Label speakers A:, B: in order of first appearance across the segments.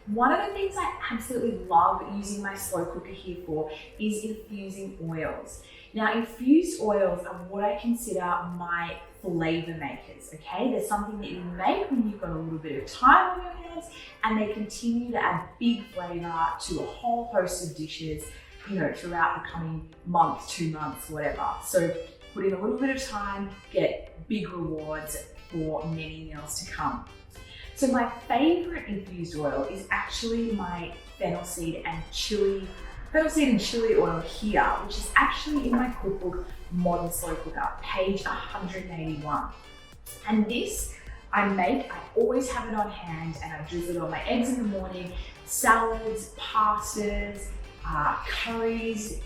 A: One of the things I absolutely love using my slow cooker here for is infusing oils. Now, infused oils are what I consider my flavour makers, okay? They're something that you make when you've got a little bit of time on your hands, and they continue to add big flavour to a whole host of dishes, throughout the coming month, 2 months, whatever. So put in a little bit of time, get big rewards for many meals to come. So my favourite infused oil is actually my fennel seed and chilli oil here, which is actually in my cookbook, Modern Slow Cooker, page 181. And this I always have it on hand, and I drizzle it on my eggs in the morning, salads, pastas, curries,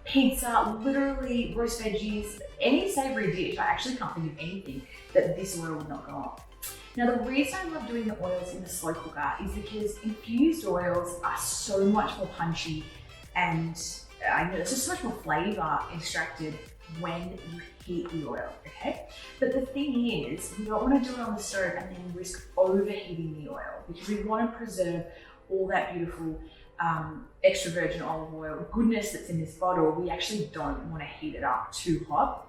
A: pizza, literally roast veggies, any savoury dish. I actually can't think of anything that this oil would not go on. Now, the reason I love doing the oils in the slow cooker is because infused oils are so much more punchy, and there's just so much more flavour extracted when you heat the oil, okay? But the thing is, we don't want to do it on the stove and then risk overheating the oil, because we want to preserve all that beautiful extra virgin olive oil goodness that's in this bottle. We actually don't want to heat it up too hot.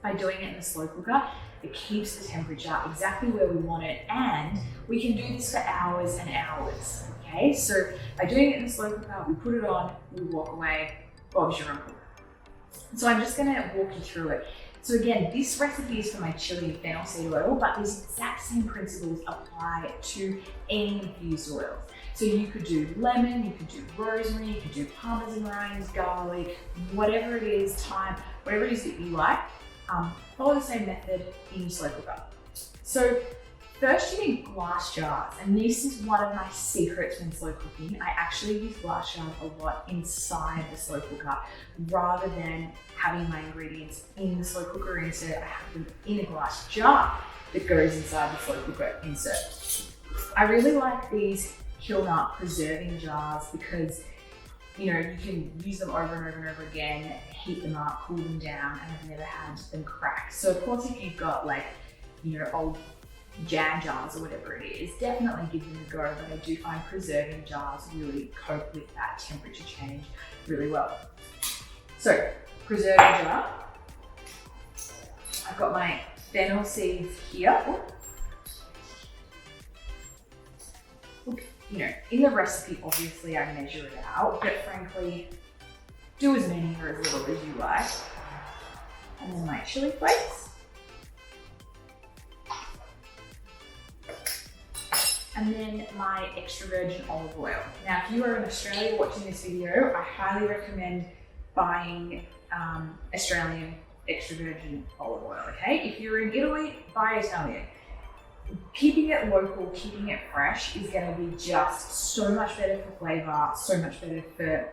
A: By doing it in the slow cooker, it keeps the temperature exactly where we want it, and we can do this for hours and hours, okay? So by doing it in the slow cooker, we put it on, we walk away, Bob's your uncle. So I'm just gonna walk you through it. So again, this recipe is for my chili and fennel seed oil, but these exact same principles apply to any infused oils. So you could do lemon, you could do rosemary, you could do parmesan rinds, garlic, whatever it is, thyme, whatever it is that you like. Follow the same method in your slow cooker. So first you need glass jars, and this is one of my secrets when slow cooking. I actually use glass jars a lot inside the slow cooker rather than having my ingredients in the slow cooker insert. I have them in a glass jar that goes inside the slow cooker insert. I really like these kiln up preserving jars because you can use them over and over and over again, heat them up, cool them down, and I've never had them crack. So of course, if you've got old jam jars or whatever it is, definitely give them a go, but I do find preserving jars really cope with that temperature change really well. So, preserving jar. I've got my fennel seeds here. In the recipe, obviously I measure it out, but frankly, do as many or as little as you like. And then my chili flakes. And then my extra virgin olive oil. Now, if you are in Australia watching this video, I highly recommend buying Australian extra virgin olive oil, okay? If you're in Italy, buy Italian. Keeping it local, keeping it fresh is going to be just so much better for flavour, so much better for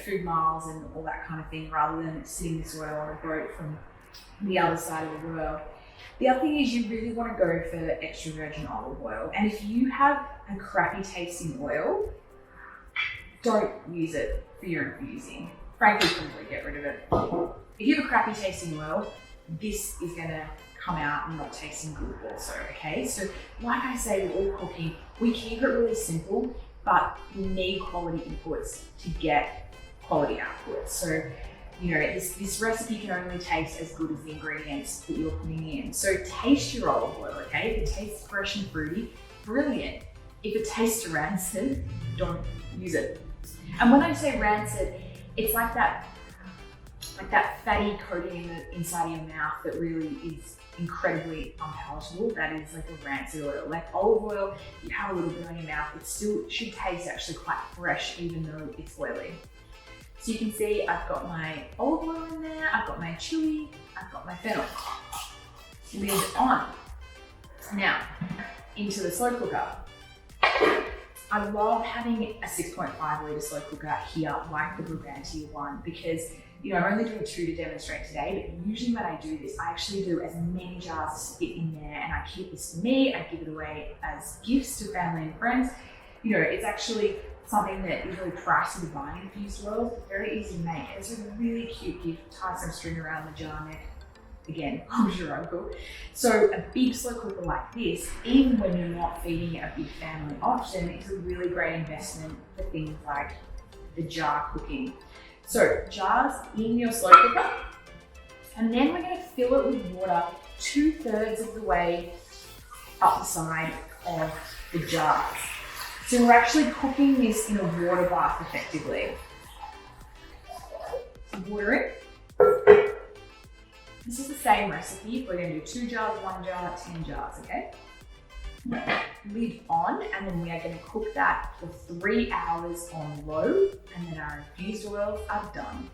A: food miles and all that kind of thing, rather than sitting this oil on a boat from the other side of the world. The other thing is you really want to go for extra virgin olive oil, and if you have a crappy tasting oil, don't use it for your infusing. Frankly, probably get rid of it. If you have a crappy tasting oil, this is going to come out and not tasting good also, okay? So like I say with all cooking, we keep it really simple, but you need quality inputs to get quality outputs. So, this recipe can only taste as good as the ingredients that you're putting in. So taste your olive oil, okay? If it tastes fresh and fruity, brilliant. If it tastes rancid, don't use it. And when I say rancid, it's like that fatty coating in the inside of your mouth that really is incredibly unpalatable. That is like a rancid oil. Like olive oil, you have a little bit on your mouth, it still should taste actually quite fresh even though it's oily. So you can see I've got my olive oil in there, I've got my chili, I've got my fennel. Lid on. Now, into the slow cooker. I love having a 6.5 litre slow cooker here, like the Brabantia one, because I'm only doing 2 to demonstrate today, but usually when I do this, I actually do as many jars as fit in there, and I keep this for me, I give it away as gifts to family and friends. It's actually something that is really pricey to buy infused oils. It's very easy to make. It's a really cute gift. Tie some string around the jar neck, again, loves your uncle. So a big slow cooker like this, even when you're not feeding it a big family often, is a really great investment for things like the jar cooking. So jars in your slow cooker, and then we're going to fill it with water 2/3 of the way up the side of the jars. So we're actually cooking this in a water bath effectively. Water in. This is the same recipe. We're going to do 2 jars, 1 jar, 10 jars, okay? Lid on, and then we are going to cook that for 3 hours on low, and then our infused oils are done.